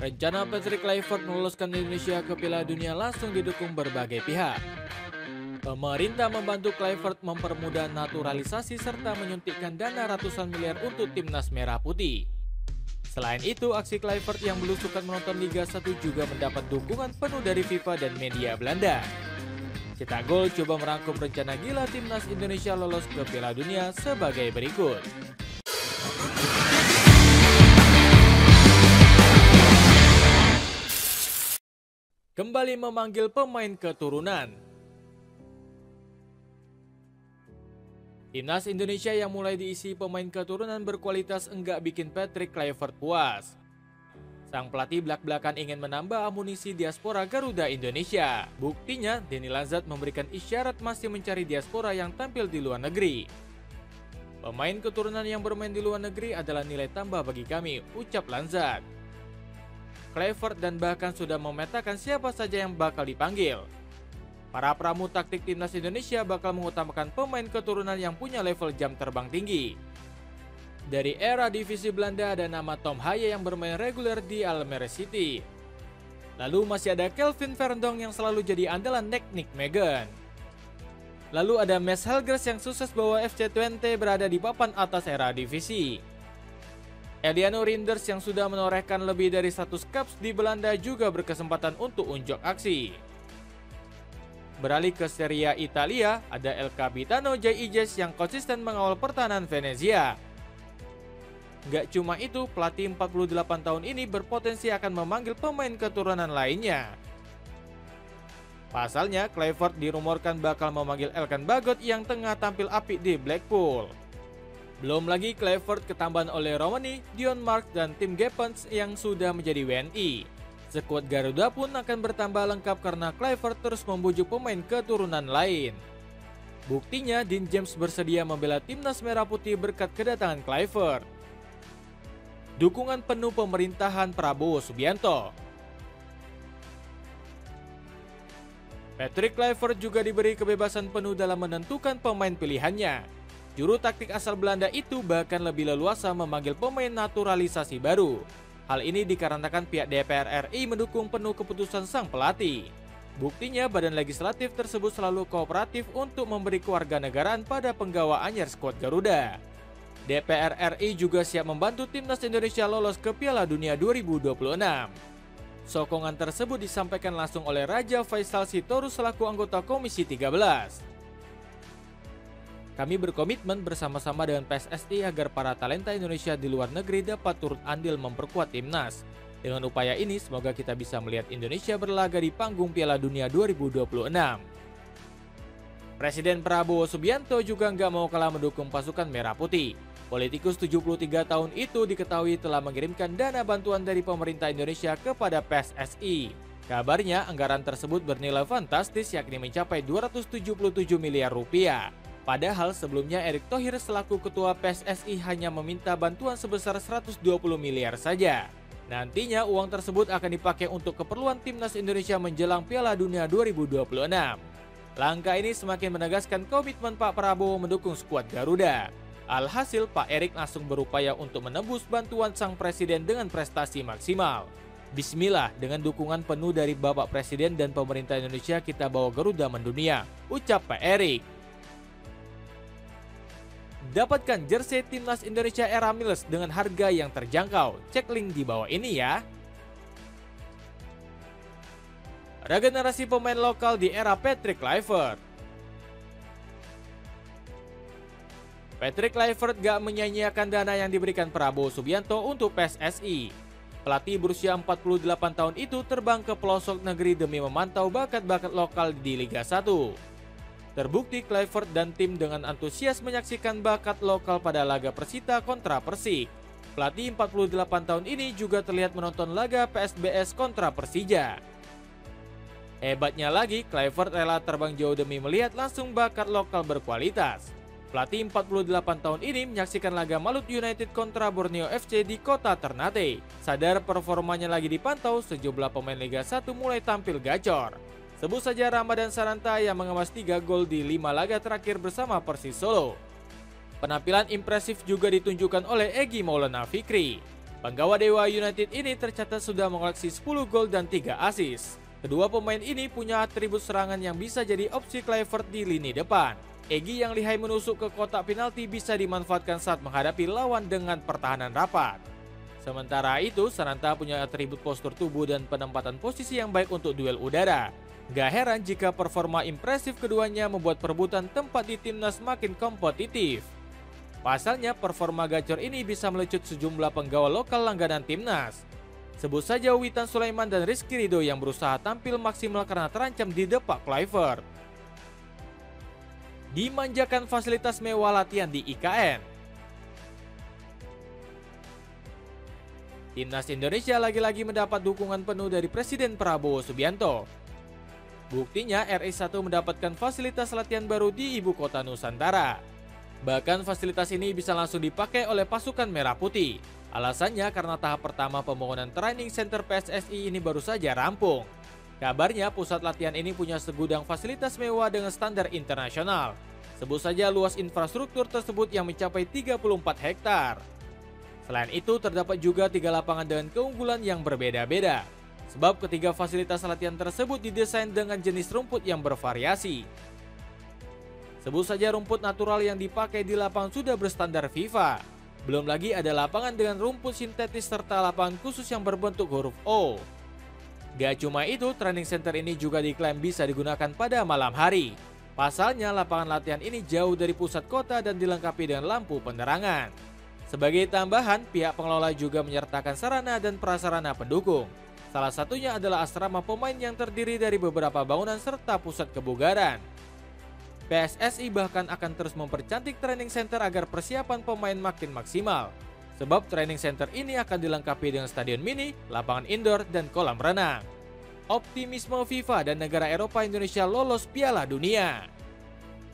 Rencana Patrick Kluivert meloloskan Indonesia ke Piala Dunia langsung didukung berbagai pihak. Pemerintah membantu Kluivert mempermudah naturalisasi serta menyuntikkan dana ratusan miliar untuk timnas merah putih. Selain itu, aksi Kluivert yang belusukan menonton Liga 1 juga mendapat dukungan penuh dari FIFA dan media Belanda. Cetak Gol coba merangkum rencana gila timnas Indonesia lolos ke Piala Dunia sebagai berikut. Kembali memanggil pemain keturunan. Timnas Indonesia yang mulai diisi pemain keturunan berkualitas enggak bikin Patrick Kluivert puas. Sang pelatih belak-belakan ingin menambah amunisi diaspora Garuda Indonesia. Buktinya, Denny Lanzat memberikan isyarat masih mencari diaspora yang tampil di luar negeri. Pemain keturunan yang bermain di luar negeri adalah nilai tambah bagi kami, ucap Lanzat. Kluivert dan bahkan sudah memetakan siapa saja yang bakal dipanggil. Para pramu taktik timnas Indonesia bakal mengutamakan pemain keturunan yang punya level jam terbang tinggi. Dari era divisi Belanda ada nama Tom Haye yang bermain reguler di Almere City. Lalu masih ada Kelvin Verndonk yang selalu jadi andalan Nick Megan. Lalu ada Mads Helgers yang sukses bawa FC Twente berada di papan atas era divisi. Eliano Rinders yang sudah menorehkan lebih dari 100 caps di Belanda juga berkesempatan untuk unjuk aksi. Beralih ke Serie A Italia, ada El Capitano Jay Ijes yang konsisten mengawal pertahanan Venezia. Gak cuma itu, pelatih 48 tahun ini berpotensi akan memanggil pemain keturunan lainnya. Pasalnya, Kluivert dirumorkan bakal memanggil Elkan Bagot yang tengah tampil apik di Blackpool. Belum lagi Kluivert ketambahan oleh Romani, Dion Mark, dan Tim Geppens yang sudah menjadi WNI. Skuad Garuda pun akan bertambah lengkap karena Kluivert terus membujuk pemain keturunan lain. Buktinya, Dean James bersedia membela timnas merah putih berkat kedatangan Kluivert. Dukungan penuh pemerintahan Prabowo Subianto. Patrick Kluivert juga diberi kebebasan penuh dalam menentukan pemain pilihannya. Juru taktik asal Belanda itu bahkan lebih leluasa memanggil pemain naturalisasi baru. Hal ini dikarenakan pihak DPR RI mendukung penuh keputusan sang pelatih. Buktinya badan legislatif tersebut selalu kooperatif untuk memberi kewarganegaraan pada penggawa anyar skuad Garuda. DPR RI juga siap membantu timnas Indonesia lolos ke Piala Dunia 2026. Sokongan tersebut disampaikan langsung oleh Raja Faisal Sitorus selaku anggota Komisi 13. Kami berkomitmen bersama-sama dengan PSSI agar para talenta Indonesia di luar negeri dapat turut andil memperkuat timnas. Dengan upaya ini, semoga kita bisa melihat Indonesia berlaga di panggung Piala Dunia 2026. Presiden Prabowo Subianto juga nggak mau kalah mendukung pasukan Merah Putih. Politikus 73 tahun itu diketahui telah mengirimkan dana bantuan dari pemerintah Indonesia kepada PSSI. Kabarnya, anggaran tersebut bernilai fantastis yakni mencapai 277 miliar rupiah. Padahal sebelumnya Erick Thohir selaku ketua PSSI hanya meminta bantuan sebesar 120 miliar saja. Nantinya uang tersebut akan dipakai untuk keperluan timnas Indonesia menjelang Piala Dunia 2026. Langkah ini semakin menegaskan komitmen Pak Prabowo mendukung skuad Garuda. Alhasil Pak Erick langsung berupaya untuk menembus bantuan sang presiden dengan prestasi maksimal. Bismillah, dengan dukungan penuh dari Bapak Presiden dan pemerintah Indonesia kita bawa Garuda mendunia, ucap Pak Erick. Dapatkan jersey timnas Indonesia era Miles dengan harga yang terjangkau. Cek link di bawah ini ya. Regenerasi pemain lokal di era Patrick Kluivert. Patrick Kluivert gak menyanyiakan dana yang diberikan Prabowo Subianto untuk PSSI. Pelatih berusia 48 tahun itu terbang ke pelosok negeri demi memantau bakat-bakat lokal di Liga 1. Terbukti Kluivert dan tim dengan antusias menyaksikan bakat lokal pada laga Persita kontra Persik. Pelatih 48 tahun ini juga terlihat menonton laga PSBS kontra Persija. Hebatnya lagi, Kluivert rela terbang jauh demi melihat langsung bakat lokal berkualitas. Pelatih 48 tahun ini menyaksikan laga Malut United kontra Borneo FC di kota Ternate. Sadar performanya lagi dipantau, sejumlah pemain Liga 1 mulai tampil gacor. Sebut saja Ramadan Sananta yang mengemas 3 gol di 5 laga terakhir bersama Persis Solo. Penampilan impresif juga ditunjukkan oleh Egy Maulana Fikri. Penggawa Dewa United ini tercatat sudah mengoleksi 10 gol dan 3 assist. Kedua pemain ini punya atribut serangan yang bisa jadi opsi Kluivert di lini depan. Egy yang lihai menusuk ke kotak penalti bisa dimanfaatkan saat menghadapi lawan dengan pertahanan rapat. Sementara itu, Sananta punya atribut postur tubuh dan penempatan posisi yang baik untuk duel udara. Gak heran jika performa impresif keduanya membuat perebutan tempat di timnas makin kompetitif. Pasalnya, performa gacor ini bisa melecut sejumlah penggawa lokal langganan timnas. Sebut saja Witan Sulaiman dan Rizky Ridho yang berusaha tampil maksimal karena terancam di depak Kluivert. Dimanjakan fasilitas mewah latihan di IKN. Timnas Indonesia lagi-lagi mendapat dukungan penuh dari Presiden Prabowo Subianto. Buktinya RI1 mendapatkan fasilitas latihan baru di ibu kota Nusantara. Bahkan fasilitas ini bisa langsung dipakai oleh pasukan Merah Putih. Alasannya karena tahap pertama pembangunan training center PSSI ini baru saja rampung. Kabarnya pusat latihan ini punya segudang fasilitas mewah dengan standar internasional. Sebut saja luas infrastruktur tersebut yang mencapai 34 hektar. Selain itu, terdapat juga 3 lapangan dengan keunggulan yang berbeda-beda. Sebab ketiga fasilitas latihan tersebut didesain dengan jenis rumput yang bervariasi. Sebut saja rumput natural yang dipakai di lapangan sudah berstandar FIFA. Belum lagi ada lapangan dengan rumput sintetis serta lapangan khusus yang berbentuk huruf O. Gak cuma itu, training center ini juga diklaim bisa digunakan pada malam hari. Pasalnya, lapangan latihan ini jauh dari pusat kota dan dilengkapi dengan lampu penerangan. Sebagai tambahan, pihak pengelola juga menyertakan sarana dan prasarana pendukung. Salah satunya adalah asrama pemain yang terdiri dari beberapa bangunan serta pusat kebugaran. PSSI bahkan akan terus mempercantik training center agar persiapan pemain makin maksimal. Sebab training center ini akan dilengkapi dengan stadion mini, lapangan indoor, dan kolam renang. Optimisme FIFA dan negara Eropa Indonesia lolos Piala Dunia.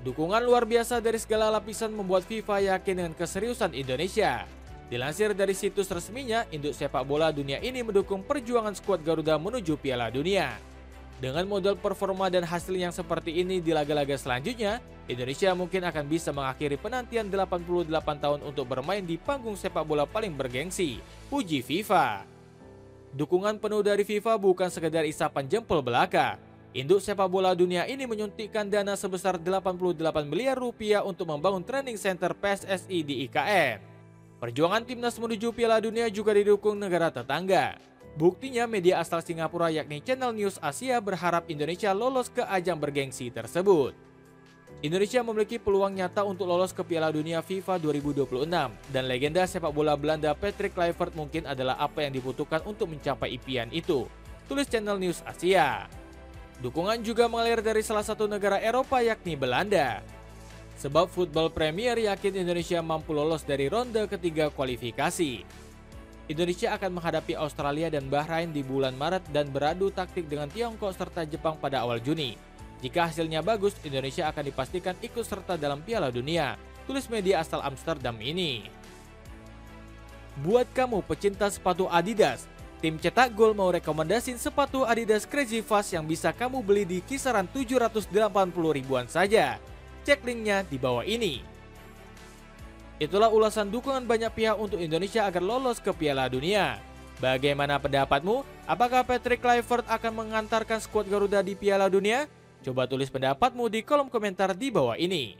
Dukungan luar biasa dari segala lapisan membuat FIFA yakin dengan keseriusan Indonesia. Dilansir dari situs resminya, induk sepak bola dunia ini mendukung perjuangan skuad Garuda menuju Piala Dunia. Dengan modal performa dan hasil yang seperti ini di laga-laga selanjutnya, Indonesia mungkin akan bisa mengakhiri penantian 88 tahun untuk bermain di panggung sepak bola paling bergengsi, puji FIFA. Dukungan penuh dari FIFA bukan sekedar isapan jempol belaka. Induk sepak bola dunia ini menyuntikkan dana sebesar 88 miliar rupiah untuk membangun training center PSSI di IKN. Perjuangan timnas menuju Piala Dunia juga didukung negara tetangga. Buktinya media asal Singapura yakni Channel News Asia berharap Indonesia lolos ke ajang bergengsi tersebut. Indonesia memiliki peluang nyata untuk lolos ke Piala Dunia FIFA 2026 dan legenda sepak bola Belanda Patrick Kluivert mungkin adalah apa yang dibutuhkan untuk mencapai impian itu, tulis Channel News Asia. Dukungan juga mengalir dari salah satu negara Eropa yakni Belanda. Sebab Football Premier yakin Indonesia mampu lolos dari ronde ketiga kualifikasi. Indonesia akan menghadapi Australia dan Bahrain di bulan Maret dan beradu taktik dengan Tiongkok serta Jepang pada awal Juni. Jika hasilnya bagus, Indonesia akan dipastikan ikut serta dalam Piala Dunia, tulis media asal Amsterdam ini. Buat kamu pecinta sepatu Adidas, tim Cetak Gol mau rekomendasiin sepatu Adidas Crazy Fast yang bisa kamu beli di kisaran 780 ribuan saja. Cek linknya di bawah ini. Itulah ulasan dukungan banyak pihak untuk Indonesia agar lolos ke Piala Dunia. Bagaimana pendapatmu? Apakah Patrick Kluivert akan mengantarkan skuad Garuda di Piala Dunia? Coba tulis pendapatmu di kolom komentar di bawah ini.